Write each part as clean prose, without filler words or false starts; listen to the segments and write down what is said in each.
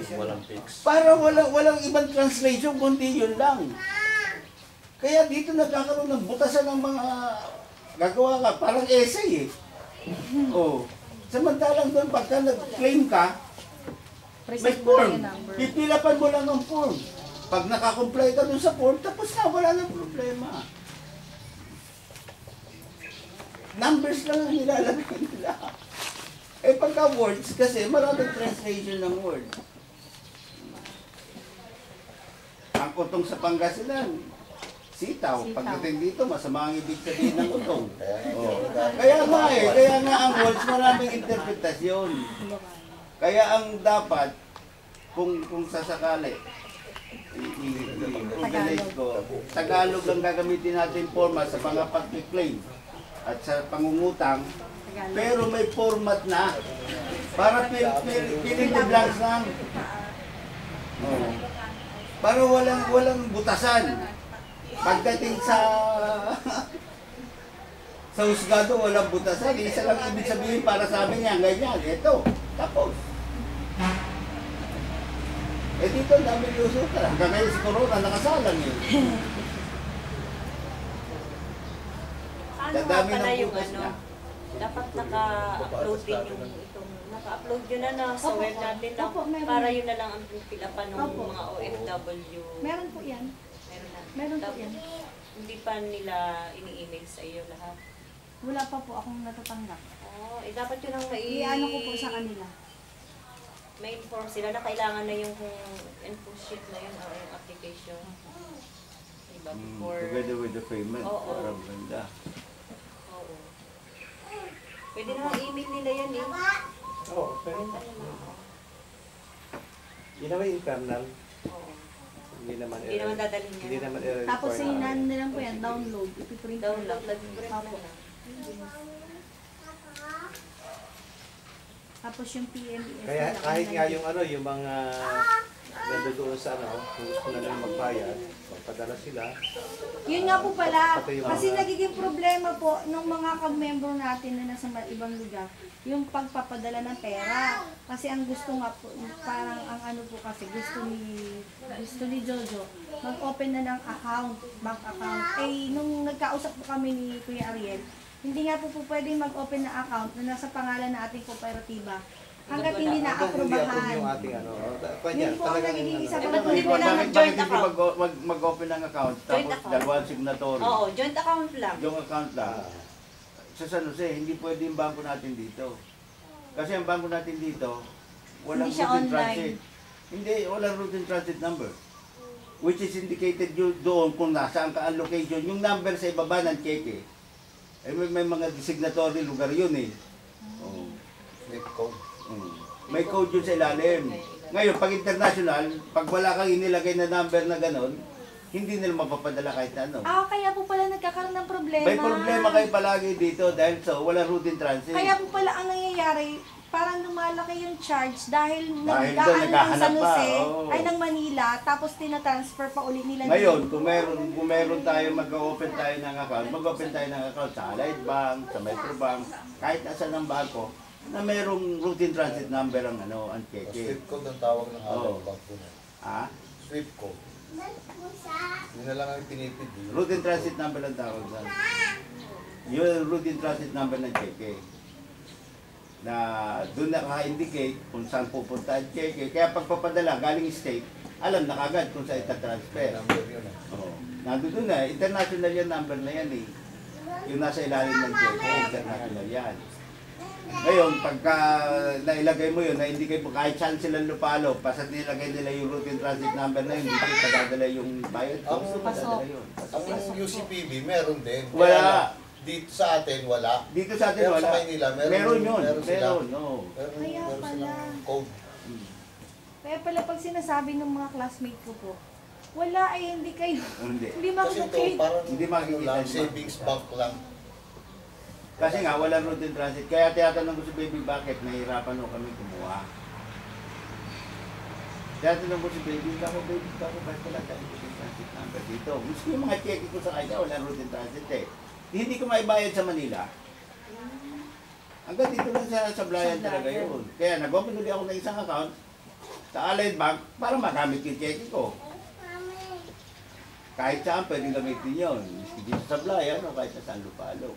walang fix. Para walang ibang translation, kundi yun lang. Kaya dito nagkakaroon ng butasan ng mga gagawa ka, parang essay eh. Oh. Samantalang doon, pagka nag-claim ka, may form. Pipilapan mo lang ang form. Pag nakakomply ka doon sa form, tapos na, wala nang problema. Numbers lang ang nilalagay nila. Eh pagka words, kasi maraming translation ng words. Ang utong sa Pangasinan, sitaw. Pagdating dito, masama ang ibig sabihin ng utong. Oh. Kaya nga ang words, maraming interpretasyon. Kaya ang dapat, kung sasakali, i-organize ko, Tagalog ang gagamitin natin format sa mga pag-claim at sa pangungutang, pero may format na para piling the blanks lang. Oh. Para walang butasan. Pagdating sa husgado, walang butasan. Isa lang ibig sabihin para sa amin yan, ganyan. Ito, tapos. Eh dito, ang dami lusutan. Hanggang ngayon si Corona, nakasalang yun. Ano nga pala yung ano, dapat naka-upload din yung itong, naka-upload yun na sa web natin lang, para yun na lang ang pilapan ng mga OFW. Meron po yan. Meron po yan. Hindi pa nila ini-email sa iyo lahat. Wala pa po akong natatanggap. Oh, dapat yun ang I-ano ko po sa kanila. May inform sila na kailangan na yung info sheet na yun o yung application. Diba before... Together with the payment. Oo. Parang ganda. Oo. Pwede naman email nila yan eh. Oo, pero yun naman yung internal. Oo. Hindi naman dadalhin niya. Hindi naman Tapos sinan nilang po yan, download. Ipiprint. Download. Nag-print na na. Tapos yung PMES. Kaya kahit nga yung ano, yung mga nandoon sa ano, kung gusto na lang magbayad, magpadala sila. Yun nga po pala, Pati yung kasi mga- nagiging problema po ng mga ka-member natin na nasa ibang lugar, yung pagpapadala ng pera. Kasi ang gusto nga po, parang ang ano po kasi, gusto ni Jojo, mag-open na ng account, bank account. Eh, nung nagkausap po kami ni Kuya Ariel, hindi nga po pwedeng mag-open na account na nasa pangalan na ating kooperatiba hanggat hindi na-aprobahan. Yung ating ano, Yun po ang nagiging isa pa. Dapat hindi mo lang Bakit mag-joint hindi account. mag-open ng account Joint tapos account. dalawang signatory? Oo, joint account lang. Yung account lang. Sa San Jose, hindi pwede yung bangko natin dito. Kasi ang bangko natin dito, walang Hindi siya routine online. transit. Hindi, walang routine transit number. Which is indicated doon kung nasaan ka ang location. Yung number sa ibaba ng cheque, eh, may mga designatory lugar yun eh. Oh. May code. May code yun sa ilalim. Ngayon, pag international, pag wala kang inilagay na number na ganon, hindi nila mapapadala kahit ano. Kaya po pala nagkakaroon ng problema. May problema kayo palagi dito dahil wala routine transit. Kaya po pala ang nangyayari, parang lumalaki yung charge dahil Dahil doon, nagdaan ng naghahanap San Jose, pa, oo. ay ng Manila, tapos tinatransfer pa ulit nila Ngayon, dito. kung meron tayo, mag-open tayo ng account, mag-open tayo ng account sa Allied Bank, sa Metrobank, kahit asan ng bangko, na merong routine transit number ang ang cheque. Swift code ang tawag ng Oo. Allied Bank po na. Ha? Swift code. Yun na lang ang pinipid. Routine transit number ang tawag sa. Yung routine transit number ng cheque. Na doon naka-indicate kung saan pupunta ang cheque. Kaya pagpapadala galing state, alam na kagad kung saan ita-transfer. Number yun Oo. Nandun na, international yung number na yan eh. Yung nasa ilalim ng cheque, international yan. Ngayon, pagka nailagay mo yun, na-indicate mo kahit saan silang lupalo, basta nilagay nila yung routine transit number na yun, dito padadala yung bayad ko. Ang- Padadala yun. Ang UCPB, meron din. Wala. Kaya lang, dito sa atin, wala. Dito sa atin Pero wala. sa Maynila, Meron yun. meron sila. Meron, no. Meron, Kaya meron pala. silang code. Kaya pala pag sinasabi ng mga classmate ko po, wala ay hindi kayo, Hindi. hindi Kasi ito, makikita. parang Hindi makikita lang, yun. savings bank lang. Kasi nga, walang routine transit. Kaya tinatanong ko si Baby bakit nahihirapan ho kami kumuha. Tinatanong ko si Baby, Baby, bakit wala tayong routine transit number dito? Miski yung mga cheque ko sa kanya, walang routine transit eh. Hindi ko maibayad sa Manila. Hanggang dito lang sa Sablayan talaga yun. Kaya nag-open ulit ako ng isang account. sa Allied Bank para magamit yung cheque ko. Kahit saan pwedeng gamitin yun. Dito sa Blayan o kahit sa San Lupalo.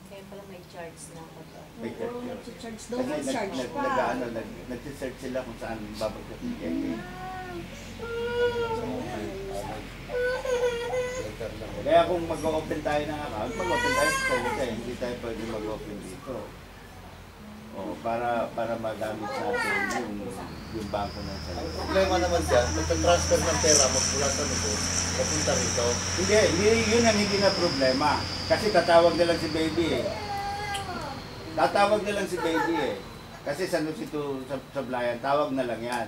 Kaya pala may charge na ako. May charge Oo, yun. nag-charge daw, Kasi nag-charge pa. nag-search sila kung saan babagsak yung cheque. Kaya kung mag-open tayo ng account, mag-open tayo sa salita, hindi tayo pwede mag-open dito. O, para magamit natin yung bangko ng salita. Problema naman dyan, magta-transfer ng pera magmula sa nito, papunta rito. Hindi, yun ang hindi na problema. Kasi tatawag na lang si baby eh. Tatawag na lang si baby eh. Kasi sa Sablayan, tawag na lang yan.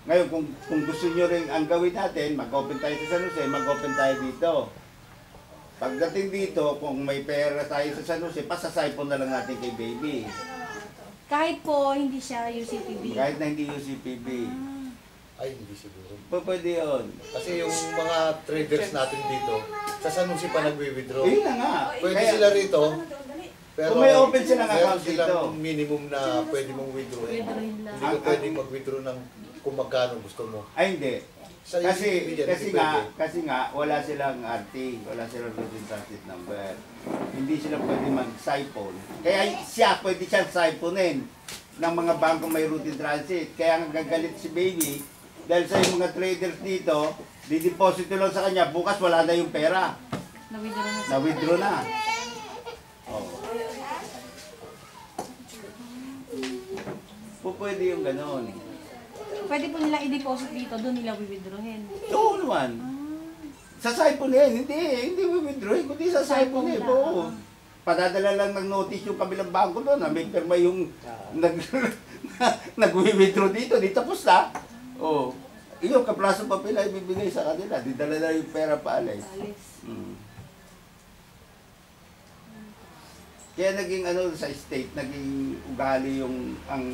Ngayon, kung gusto nyo rin ang gawin natin, mag-open tayo sa San Jose, mag-open tayo dito. Pagdating dito, kung may pera tayo sa San Jose, pasasipon na lang natin kay baby. Kahit po hindi siya UCPB. Kahit na hindi UCPB. Ay, hindi siguro. Pwede yun. Kasi yung mga traders natin dito, sa San Jose pa nagwi-withdraw. Yun na nga. Pwede Kaya- sila rito, pero Kung may open silang meron account silang dito. minimum na pwede mong withdrawin. Withdrawin lang. Hindi ka pwedeng mag-withdraw ng kung magkano gusto mo. Ay, hindi. Sa Kasi UCPB yan, kasi hindi nga, pwede. kasi nga wala silang RT, wala silang routine transit number. Hindi sila pwede mag-siphon. Kaya siya pwede siyang siphonin ng mga bangko may routine transit. Kaya ang gagalit si baby dahil sa yung mga traders dito, dideposito lang sa kanya, bukas wala na yung pera. Na-withdraw na siya. Na-withdraw na. Oh. Pwede yung ganon. Pwede po nila i-deposit dito, doon nila withdrawin. Oo naman. Sa siphon yan, hindi withdrawin, kundi sa siphon eh. Oo. Padadala lang ng notice yung kabilang bangko doon, na may pirma yung nag-withdraw dito, di tapos na. Oo. Yung kaplaso pa pila ibibigay sa kanila, didala na yung pera pa alis. Alis. Kaya naging ano sa state, naging ugali yung ang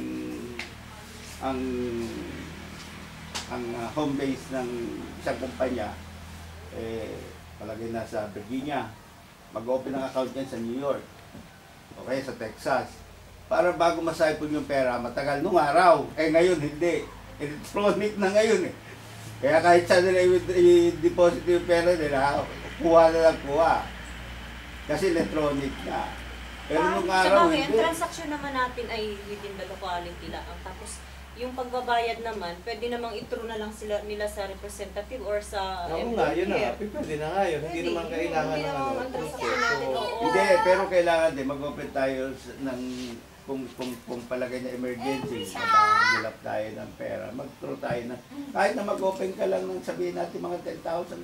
home base ng isang kumpanya palagay na sa Virginia. Mag-open ng account yan sa New York. Okay, sa Texas. Para bago masipon yung pera, matagal nung araw. Ngayon hindi. Electronic na ngayon eh. Kaya kahit saan nila i-deposit yung pera nila, kuha na lang kuha. Kasi electronic na. Pero nung araw, Ang hindi. transaction naman natin ay within the locality lang. Tapos, yung pagbabayad naman, pwede namang i-through na lang nila sa representative or sa Oo nga, yun na. employer. Pwede na nga yun. Hindi Pwede. naman kailangan Hindi ng naman ano. ang transaction natin, oo. Hindi, pero kailangan din mag-open tayo ng kung palagay na emergency, magdilap tayo ng pera, mag-throw tayo na, kahit na mag-open ka lang ng sabihin natin mga 10,000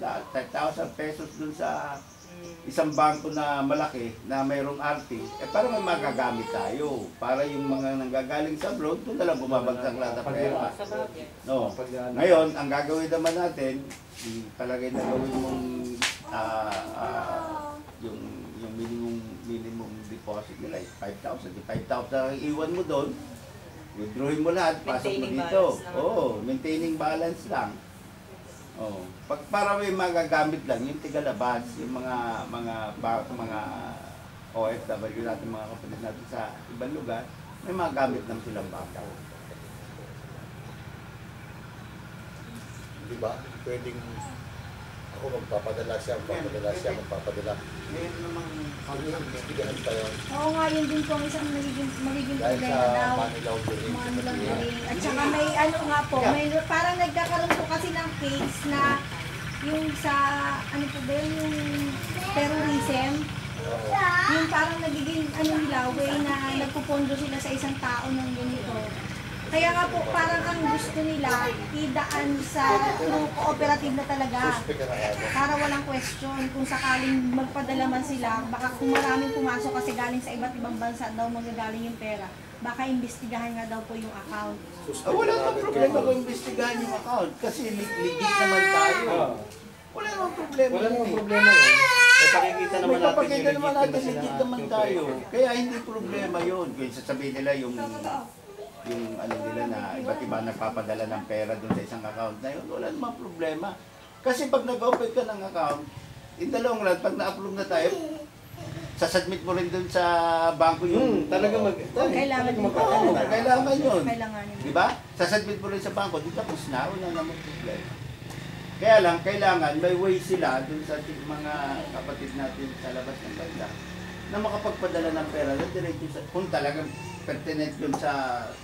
pesos dun sa isang bangko na malaki na mayroong RT, para may magagamit tayo. Para yung mga nanggagaling sa abroad, doon na lang bumabagsak lahat ng pera. Sa bagay. No. Ngayon, ang gagawin naman natin, palagay na gawin mong yung minimum deposit nila is 5,000. Yung 5,000 ang iwan mo doon, withdrawin mo lahat, pasok mo Maintaining dito. balance lang. Oo, maintaining balance lang. Oh, para may magagamit lang yung tigalabas, yung mga OFW natin, mga kapatid natin sa ibang lugar, may magagamit lang silang bangko. Di ba? Pwedeng ako magpapadala siya, magpapadala. Ngayon namang Bigahan pa yun. Oo nga, yun din po ang isang magiging Dahil problema sa daw. money laundering. Money laundering. At saka may ano nga po, may parang nagkakaroon po kasi ng case na yung sa, ano po ba yun, yung terrorism. Yung parang nagiging ano nila, way na nagpupondo sila sa isang tao ng ganito. Kaya nga po, parang ang gusto nila, idaan sa through cooperative na talaga. Suspect ka na agad. Para walang question, kung sakaling magpadala man sila, baka kung maraming pumasok kasi galing sa iba't ibang bansa daw magagaling yung pera, baka imbestigahan nga daw po yung account. Suspect wala ka na nang agad problema kayo. kung imbestigahan yung account kasi legit naman tayo. Wala nang problema. Wala namang yun eh. problema yun. May pakikita naman May natin papakita naman natin, legit legit na naman yung tayo. pera. Kaya hindi problema yun. Kung sasabihin nila yung ano nila na iba't iba nagpapadala ng pera doon sa isang account na yun, wala namang problema. Kasi pag nag-open ka ng account, in the long run, pag na-upload na tayo, sasubmit mo rin dun sa bangko yung... Talaga Kailangan din. Oo, kailangan yun. Kailanganin. Di ba? Sasubmit mo rin sa bangko, di tapos na, wala namang problema. Kaya lang, kailangan may way sila dun sa ating mga kapatid natin sa labas ng bansa na makapagpadala ng pera na diretso sa, kung talagang pertinent yun sa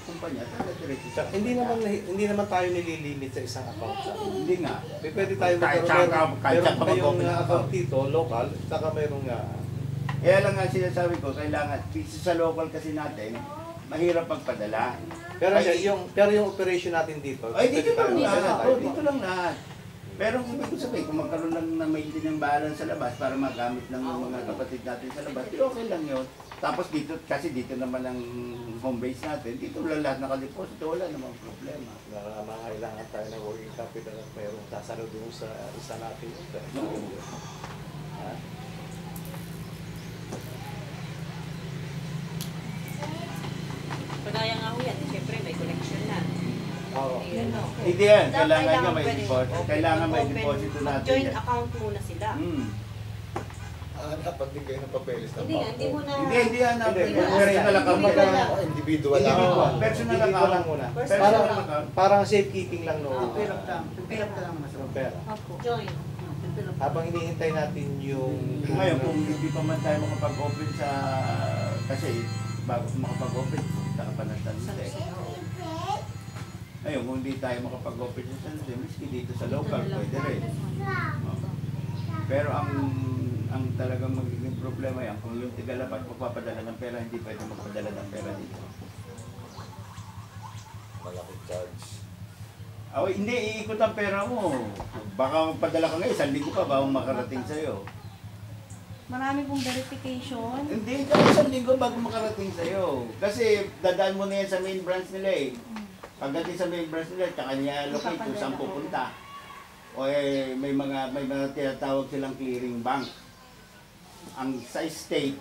kumpanya, talaga diretso sa Hindi naman tayo nililimit sa isang account sa Hindi nga. Pwede tayo Kahit meron saan ka kayong mag-open ng account account. dito, local, saka mayroong Kaya lang nga sinasabi ko, kailangan, sa local kasi natin, mahirap pagpadala. pero yung operation natin dito, Ay, dito lang pwede lahat. tayo Oh, dito lang lahat. Pero kung ibig ko sabihin, kung magkaroon lang na maintenance balance sa labas para magamit ng mga kapatid natin sa labas, okay lang yun. Tapos dito, kasi dito naman ang home base natin, dito lang lahat nakadeposito, wala namang problema. Kailangan tayo ng working capital at mayroong sasalo doon sa isa natin. Ha? Kagaya nga ho yan, siyempre may connection na. Oo. Yun, no? Hindi yan, Dapat kailangan nyo may pwede deposit. open- Kailangan may open- deposito natin Joint yan. account muna sila. Dapat din kayo ng papeles ng Hindi nga, hindi mo na... Hindi yan. Hindi, Personal account Individual yan. lang. Individual lang. Individual. ako. Personal Individual account. lang muna. Personal Parang- account. Parang safekeeping lang no. Ng pera. Opo. Joint. Habang hinihintay natin yung... Ngayon, kung hindi pa man tayo makapag-open sa... Kasi bago makapag-open, pupunta ka pa ng San Jose. Ngayon, kung hindi tayo makapag-open sa San Jose, miski dito sa local, pwede rin. Pero ang talagang magiging problema yan, kung yung tigalabas magpapadala ng pera, hindi pwede magpadala ng pera dito. Malaking charge. Hindi, iikot ang pera mo. Baka magpadala ka ngayon, 1 linggo pa bago makarating sa'yo. Marami pong verification. Hindi, kahit 1 linggo bago makarating sa'yo. Kasi dadaan mo na yan sa main branch nila eh. Pagdating sa main branch nila, tsaka niya allocate kung saan pupunta. O may mga tinatawag silang clearing bank. Ang sa state,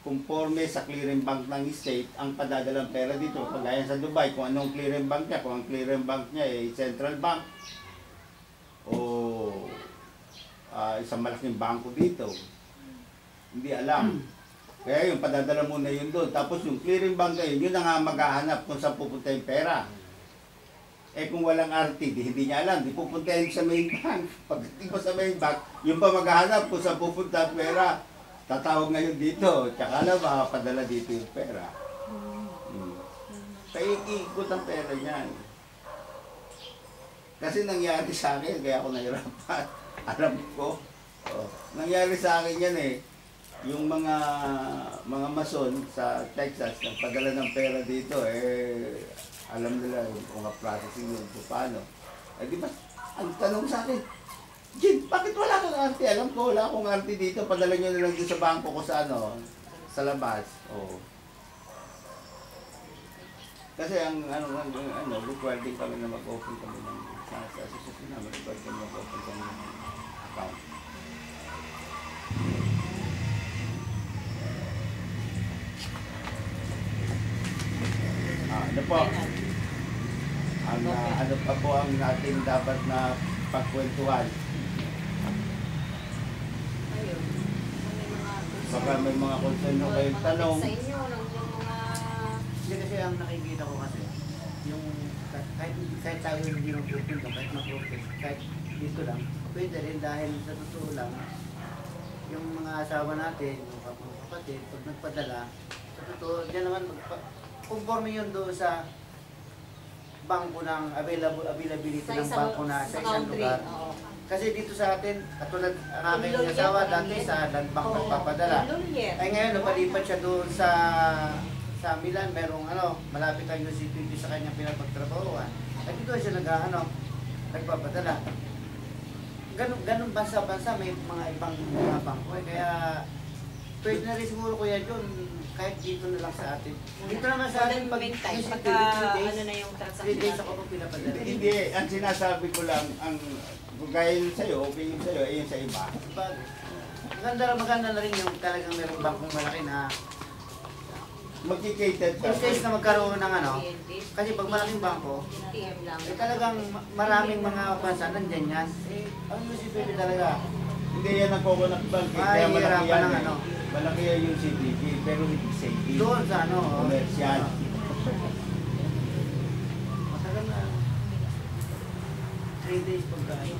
conforme sa clearing bank ng state, ang padadalang pera dito, kagaya sa Dubai, kung anong clearing bank niya, kung ang clearing bank niya ay Central Bank, o isang malaking bangko dito, hindi alam. Kaya yung padadala muna yun doon. Tapos yung clearing bank ngayon, yun na nga maghahanap kung saan pupunta yung pera. Kung walang RTD, hindi niya alam, di pupunta yun sa main bank. Pagdating mo sa main bank, yung pa maghahanap kung saan pupunta ang pera. Tatawag ngayon dito, tsaka na makapadala dito yung pera. Kaya ikot ang pera niyan. Kasi nangyari sa akin, kaya ako nahirapan. Alam ko, nangyari sa akin yan eh. Yung mga mason sa Texas, nagpadala ng pera dito, alam nila kung processing yun, kung paano. Di ba, ang tanong sa akin, Jim, bakit wala kang RT? Alam ko, wala akong RT dito. Padala nyo na lang dito sa bangko ko sa sa labas. Kasi required din kami na mag-open kami ng sa association namin, required kami mag-open kami ng account. Ano po? Ano pa po ang natin dapat na pagkwentuhan? Ayun. Baka may mga concern na kayong tanong. Sa inyo, ng mga... Hindi kasi ang nakikita ko kasi, yung kahit tayo hindi mag-open kahit mag-open, kahit dito lang, pwede rin dahil sa totoo lang, yung mga asawa natin, yung kapatid, pag nagpadala, sa totoo, diyan naman, conforme yun doon sa bangko ng availability Sa ng isang- bangko na sa sa isang country, lugar. oo. Kasi dito sa atin, katulad ang aking Lawyer, asawa dati lawyer. sa Land Bank Oo, nagpapadala. lawyer. Ay ngayon, napalipat siya doon sa Milan, merong malapit ang UCPP sa kanyang pinapagtrabahuan. At dito siya nagpapadala. Ganun bansa-bansa, may mga ibang mga bangko. Kaya pwede na rin siguro Kuya John, kahit dito na lang sa atin. Dito naman sa atin, pag meantime, visit pagka 3 days, ano na yung 3 transaction days natin. ako po pinapadala. Hindi, ang sinasabi ko lang, kung gaya yun sa'yo, okay yun sa'yo, yun sa iba. Maganda na rin yung talagang merong bangkong malaki na Magkikated ka. in case na magkaroon ng PNP, kasi pag malaking bangko, TM lang. talagang maraming mga bansa nandyan yan. Ang UCPP talaga, Hindi yan ang coconut bank. Kaya malaki Mahihirapan yan. ng Eh. ano. Malaki yan yung CBG, pero hindi saving. Doon sa ano, Commercial. Matagal na. 3 days pagka ano.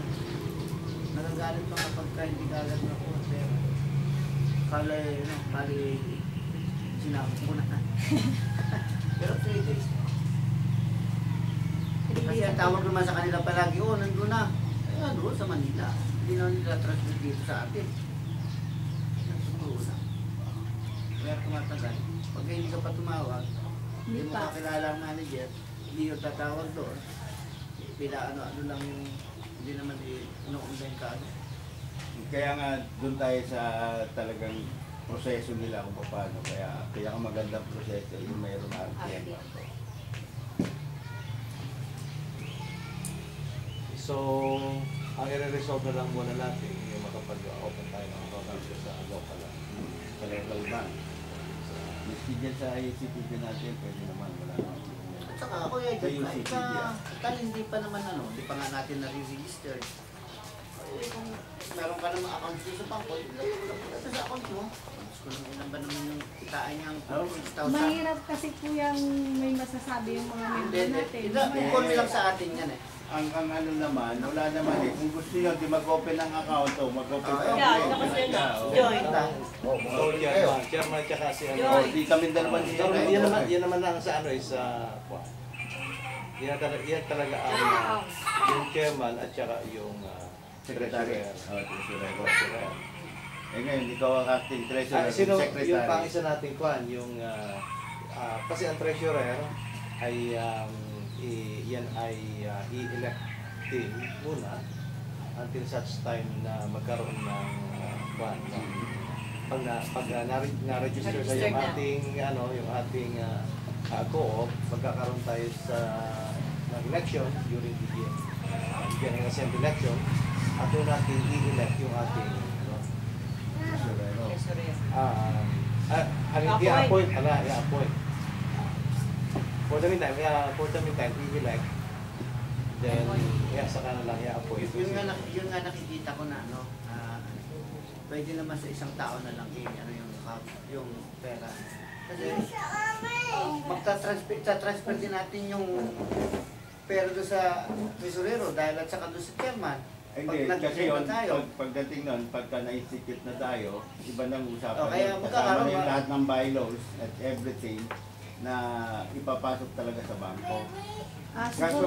Nagagalit pa nga pagka hindi kagat na po. Pero, kala ano, bali, sinakot ko na. Pero 3 days. Kasi ang tawag naman sa kanila palagi, oh, nandun na. Ay, doon sa Manila. Hindi na nila transmit dito sa atin. Nandun na. Kaya tumatagal. Pag hindi ka pa tumawag, hindi mo pa. kakilala ang manager, hindi yung tatawag doon. Bila ano lang yung, hindi naman ino-online ka ano. Kaya nga doon tayo sa talagang proseso nila kung paano. Kaya ang magandang proseso yung mayroong RTM. So, ang i-resolve na lang muna natin yung makapag-open tayo ng account sa local lang. Sa local bank. Miski dyan sa ICPP natin, pwede naman wala naman. At saka ako yung Sa UCP, tal hindi pa naman ano, hindi pa nga natin na-register. Eh, kung meron ka naman account dito sa bangko, ilagay mo lang sa account mo. Kung ilan ba naman yung kitaan niyang 6,000? Mahirap kasi po yung may masasabi yung mga member natin. Ikon lang sa atin yan eh. Ang ano naman, wala naman eh. Kung gusto nyo, di mag-open ng account o mag-open Ah, ng Yeah, saka sila na. Join. Oh, So, chairman, chairman tsaka si ano. O, di kami dalawa niya. So, yan naman lang sa ano is yan talaga ang yung chairman at saka yung Secretary. treasurer. Treasurer. Eh ngayon, ikaw ang acting treasurer, Sino secretary. yung pang-isa nating kwan, yung kasi ang treasurer ay yan ay i-elect din muna until such time na magkaroon ng kwan. Pag na-register sa yung ating yung ating co-op, magkakaroon tayo sa election during the General Assembly election at doon natin i-elect yung ating i-appoint. For the meantime, i-elect. Then, saka na lang i-appoint. Yun nga nakikita ko na ano, pwede naman sa isang tao na lang yung pera. Kasi magta-transfer din natin yung pera doon sa tesorero dahil at saka doon sa chairman. Hindi, kasi yun, pagdating nun, pagka na-institute na tayo, iba nang usapan. Kaya Kasama magkakaroon na yung ba? lahat ng bylaws at everything na ipapasok talaga sa bangko. Kaso Siguro,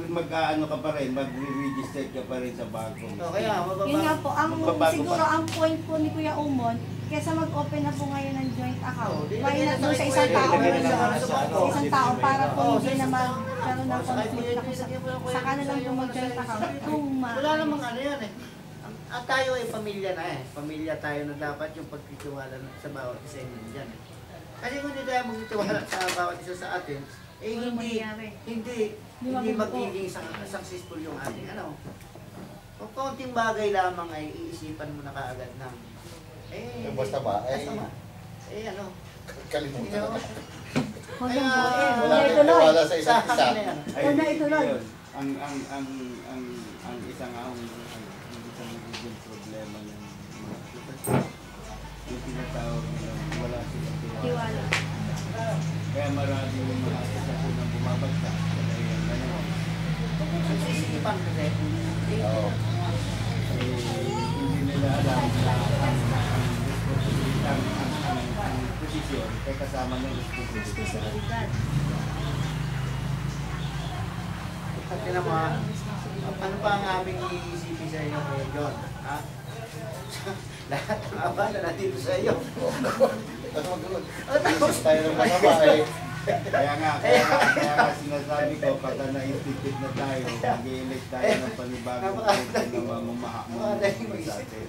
mag-ano ka pa rin, mag-register ka pa rin sa bangko. Kaya yun nga po, Magbabago siguro pa. ang point po ni Kuya Umon, kesa mag-open na po ngayon ng joint account, di why lagyan not na doon sa sa isang Kuya, tao ilagay na na lang, lang sa sa isang tao para po hindi sa naman isang tao. karoon ng Sa conflict na Kuya, saka na lang po mag-joint account kung wala namang ano yan eh. At tayo ay pamilya na eh. Pamilya tayo na dapat yung pagtitiwala sa bawat isa yung dyan eh. Kasi kung hindi tayo magtitiwala sa bawat isa sa atin, eh Walang hindi mangyayari. hindi magiging successful yung ating ano. Kung kaunting bagay lamang ay iisipan mo na kaagad ng Yung basta ba, ano. kalimutan na. huwag Kaya, nang buuin. Wala Huwag na tayong ituloy. tiwala sa isa't isa. akin na yan. Huwag na ituloy. yun. Ang isang magiging problema ng mga sitwasyon, yung tinatawag nila, wala silang Tiwala. Kaya maraming mga asosasyon ang bumabagsak. Kaya yan, ganun. Sisipan kasi. Oo. Hindi nila alam na ang posisyon ay kasama ng responsibilidad. Responsibilidad. Kasi naman, ano pa ang aming iisipin sa inyo ngayon, John? Ha? Lahat ng abala nandito sa iyo. Ano magulog? Tapos tayo ng masama eh. Kaya nga sinasabi ko, pagka na-institute na tayo, mag-i-elect tayo ng panibagong grupo na mamamahaman sa atin.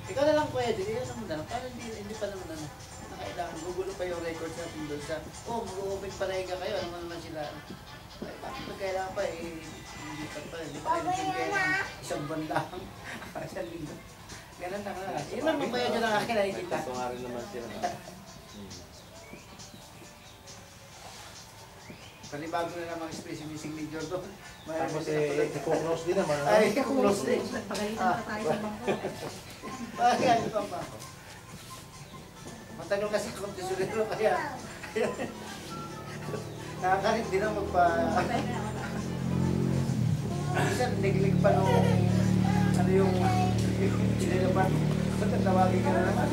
Ikaw na lang pwede, ikaw naman na. Parang hindi pa naman ano. Nakailangan, gugulo pa yung records natin doon sa, mag-open pa rin ka kayo, ano naman sila. Ay, bakit magkailangan pa eh, hindi pa kayo nagpigay ng isang buwan lang. Isang linggo. Ganun lang na. Yun lang mo yun ang akin nakikita. Gusto nga rin naman sila. Panibago na naman express yung signature doon. Tapos i-close din naman. Ay, close din. Pagalitan pa tayo sa bangko. Bakit pa ba? Matagal kasi akong tesorero kaya nakakarit din ang magpa... Minsan, naglig pa nung ano yung sinilapan. Tawagin ka na naman.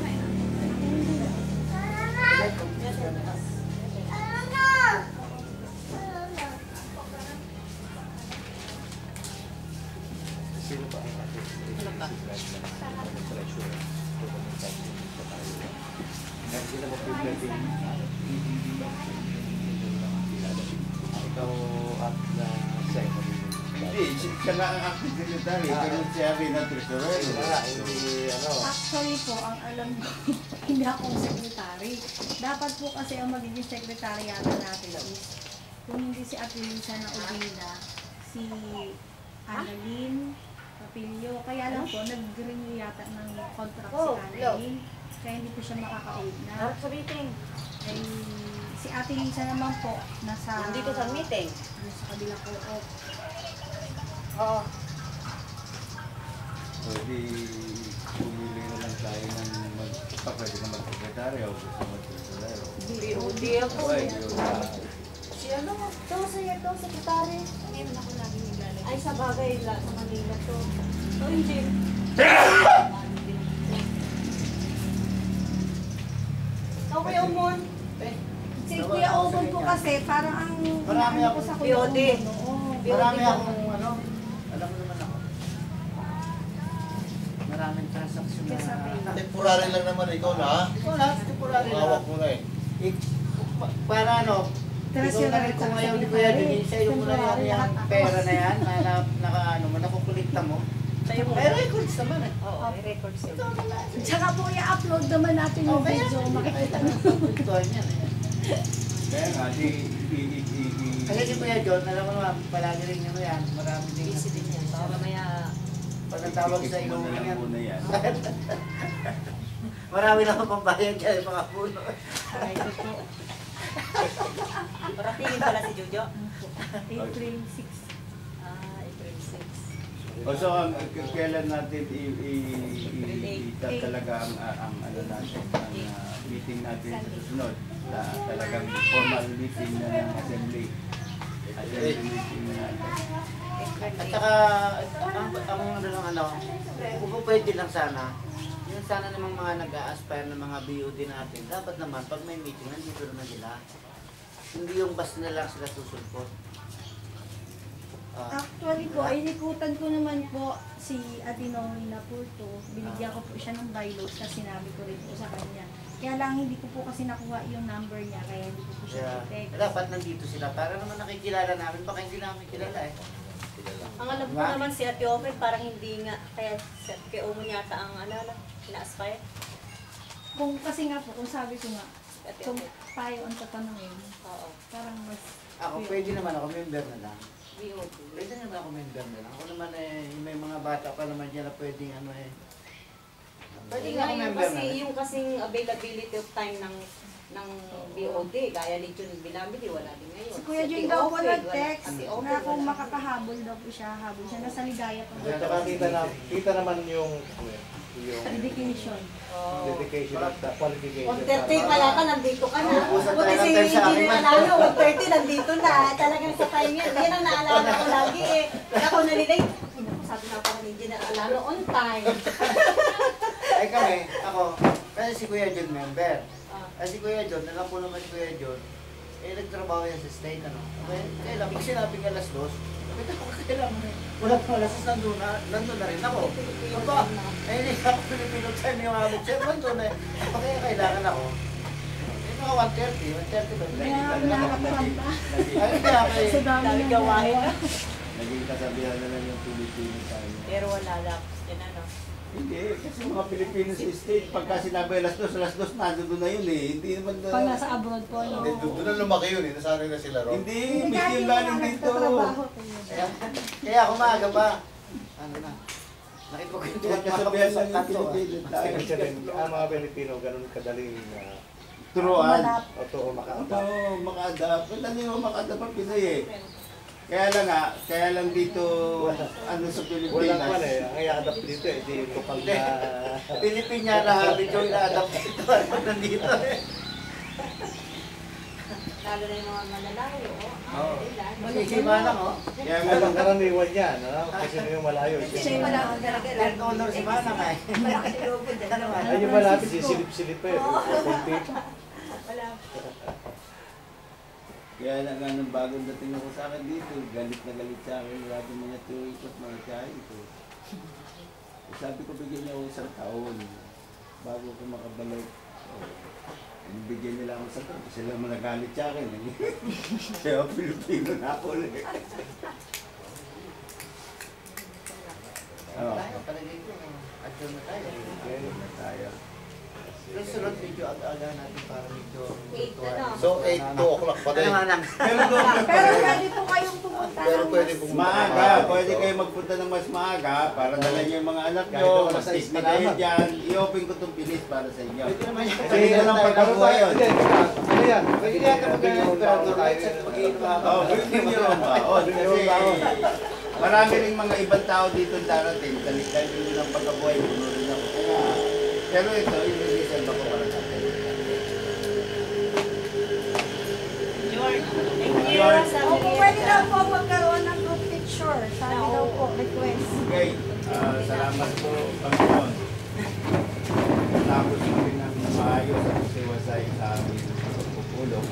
Sino ba ang ating treasurer? Kasi sila mag-pipleting. Ikaw at secretary. Hindi, siya nga ang acting secretary, pero siya rin ang treasurer. Hindi, ano. Actually po, ang alam ko, hindi ako secretary. Dapat po kasi ang magiging secretary yata natin is, kung hindi si Ate Lisa na Ubina, si Annalyn Papilio. Kaya lang po, nag-renew yata ng contract si Annalyn. Kaya hindi po siya makaka-aid na. Harap sa meeting. Ay, si Ate Lisa naman po, nasa... Nandito sa meeting. Sa kabila po. Oo. Pwede pumili na lang tayo ng pwede ka mag-secretary o gusto mag-treasurer. BOD ako. Si ano, ito, sekretary. Ngayon ako lagi naglalagay. Ay, sa bagay, sa Manila to. Oh, hindi. Ikaw Kuya Umon. Si Kuya Obon po kasi, parang ang... Marami ano ako po sa Kuya BOD. Obon, oo. Marami akong ano, alam mo naman ako. Maraming transaksyon na... Temporary lang naman ikaw na ha? Wala, temporary lang. Hawak mo na eh. Para ano, ikaw na rin kung ngayon ni Kuya Dini, sa iyo mo na yan, yung pera na yan, na naka-ano mo, nakukulikta mo. Sa'yo mo. May records naman eh. Oo, may records yun. Tsaka po i-upload naman natin yung video, makikita na. Ituan yan eh. Kaya nga, Kasi si Kuya John, alam mo naman, palagi rin nyo yan, marami din. Busy din yan. Baka mamaya, Pag natawag sa iyo, na lang yan. muna yan. Marami na pambayad dyan, mga puno. Ay, ito po. paratingin pala si Jojo. April 6. April 6. O so, kailan natin talaga ang ano natin, ang meeting natin sa susunod, na talagang formal meeting na ng assembly. Assembly meeting na natin. At saka, ang ano lang ano, kung pwede lang sana, yung sana namang mga nag-a-aspire ng mga BOD natin, dapat naman pag may meeting, nandito naman sila. Hindi yung basta na lang sila susulpot. Actually po, ay nikutan ko naman po si Adinomi Napurto. Binigyan ko po siya ng bylaws na sinabi ko rin po sa kanya. Kaya lang hindi ko po kasi nakuha yung number niya, kaya hindi ko po siya Kaya, text. dapat nandito sila para naman nakikilala namin, baka hindi namin kilala eh. Ang alam ko naman si Ate Open, parang hindi nga, kaya kay Umon yata ang ina-aspire. Kung kasi nga po, kung sabi ko nga, Ate kung Open. tayo ang tatanungin, Oo. parang mas... Ako, pwede naman ako, member na lang. BOD. Pwede naman ako member na lang. Ako naman eh, may mga bata pa naman dyan na pwedeng ano eh. Pwede nga ako Yung member kasi, na. yung kasing availability of time ng BOD, gaya ni Jun Binamidi, wala din ngayon. Si Kuya Jun Ate daw po Open, wala. nag-text Ate Open, na kung wala. makakahabol daw po siya, habol siya. Nasa ligaya po. At saka kita naman yung Dedication. dedication at qualification. 130 pa yata, nandito ka na. Ubusan Buti tayo si ng time sa akin. Engineer Alano, 130 nandito na. Talagang sa time yan. Yan ang naalala ko lagi eh. Ako nalilate. Sabi na pa ni Engineer Alano, on time. Ay kami, ako, kasi si Kuya John member. Ah. Ay si Kuya John, alam po naman si Kuya John, eh nagtrabaho yan sa state, ano. Kaya lang, pag sinabing alas 2, sabi ko, kailan mo wala pang alas 2, nandun na rin ako. Aba, ay hindi ako Pilipino time yung aming chef, nandun na eh. Kaya kailangan ako. Eh mga 130 ba? Kaya nakakapanta. Ay kaya kayo. Sa dami Dami ng gawain na. Naging kasabihan na lang yung Pilipino tayo. Pero wala lang. Yan ano. Hindi, kasi mga Pilipino sa state, pagka sinabi alas 2, nandun na yun eh. Hindi naman na... Pag nasa abroad po, no? Hindi, doon na lumaki yun eh. Nasanay na sila ron. Hindi, Hindi may kahit yung yung lalim mga dito. nagtatrabaho po yun. Kaya ako maaga pa. Ano na? Nakipagkwentuhan Kaya pa ako kasabihan sa lang yung kanto. Pilipino tayo. Kasi ang mga Pilipino, ganun kadaling turuan. Totoo, makaabot. Oo, maka-adapt. Madali mo maka-adapt ang Pinoy eh. Kaya lang dito, ano sa Walang Pilipinas. man eh. Ang i-adapt dito eh. Di lokal na... Pilipinyana habit yung ina-adapt dito. Nandito eh. Lalo na yung mga malalayo. Oo. Masisima lang oh. Kaya Walang karaniwan yan. Ano? Kasi yung malayo. Kasi wala akong talaga. Third honor si Manang eh. Malaki si Lobo din. Ay, yung malapit, sisilip-silip pa eh. Kunti. Kaya lang nga nung bagong dating ako sa akin dito, galit na galit sa akin lahat ng mga tuloy ko at mga tiyahin ko. Sabi ko bigyan niya ako isang taon bago ko makabalik. Bigyan nila ako sa taon, sila naman nagalit sa akin. Kaya Pilipino na ako ulit. Oo. Tayo palagay ko. Adyo na tayo. Kaya na tayo. Yung sunod medyo aga-aga natin para medyo So 8 to o'clock pa rin. Manang. Pero doon Pero pwede po kayong pumunta Pero ng pwede mas- pong maaga, pwede kayo magpunta ng mas maaga para dala niyo yung mga anak Kahit nyo, ako mas nasa tikmi isla kayo naman. dyan, i-open ko itong pinis para sa inyo. Pwede naman yan. Kasi ito lang pagkabuhay yun. Hindi, ano yan? Pwede yata mag-emperador right sa pag-iinom Oh, bring your own baon. Kasi marami rin mga ibang tao dito darating. Talikdan nyo ng pagkabuhay, puno rin ako. Pero ito, yung reason ako para sa akin. Thank you. Sabi Opo, niya, pwede daw po magkaroon ng group picture. Sabi daw po, request. Okay, salamat po, Panginoon. Tapos mo rin namin na maayos at siwasay sa aming pagpupulong.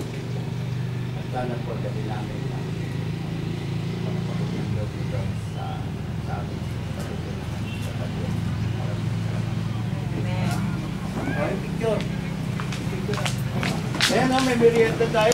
At sana po dali namin na magpapaging loob ito sa aming pagpupulong sa Pagyan. Okay, picture. Ayan o, may merienda tayo.